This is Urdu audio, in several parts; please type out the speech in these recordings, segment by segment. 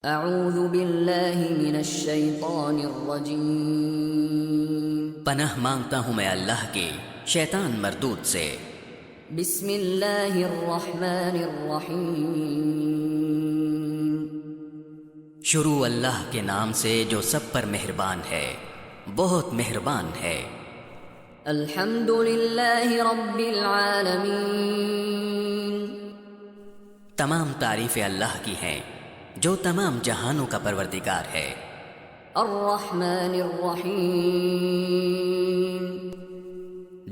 اعوذ باللہ من الشیطان الرجیم پناہ مانگتا ہوں میں اللہ کے شیطان مردود سے۔ بسم اللہ الرحمن الرحیم شروع اللہ کے نام سے جو سب پر مہربان ہے، بہت مہربان ہے۔ الحمد للہ رب العالمین تمام تعریفیں اللہ کی ہیں جو تمام جہانوں کا پروردگار ہے۔ الرحمن الرحیم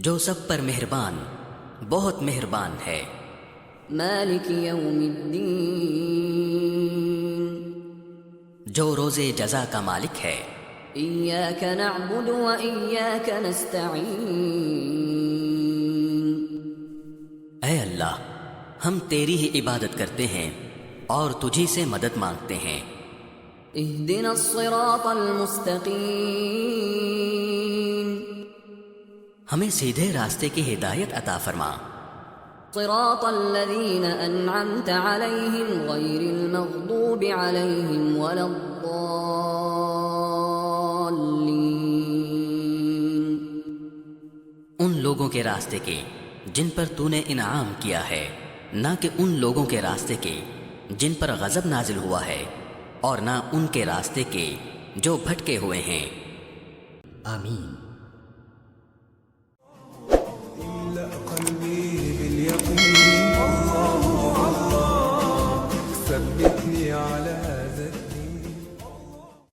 جو سب پر مہربان، بہت مہربان ہے۔ مالک یوم الدین جو روز جزا کا مالک ہے۔ ایاک نعبد و ایاک نستعین اے اللہ، ہم تیری ہی عبادت کرتے ہیں اور تجھی سے مدد مانگتے ہیں۔ اہدنا الصراط المستقیم ہمیں سیدھے راستے کی ہدایت عطا فرما۔ صراط الذین انعمت علیہم غیر المغضوب علیہم ولا الضالین ان لوگوں کے راستے کے جن پر تو نے انعام کیا ہے، نہ کہ ان لوگوں کے راستے کے جن پر غضب نازل ہوا ہے، اور نہ ان کے راستے کے جو بھٹکے ہوئے ہیں۔ آمین۔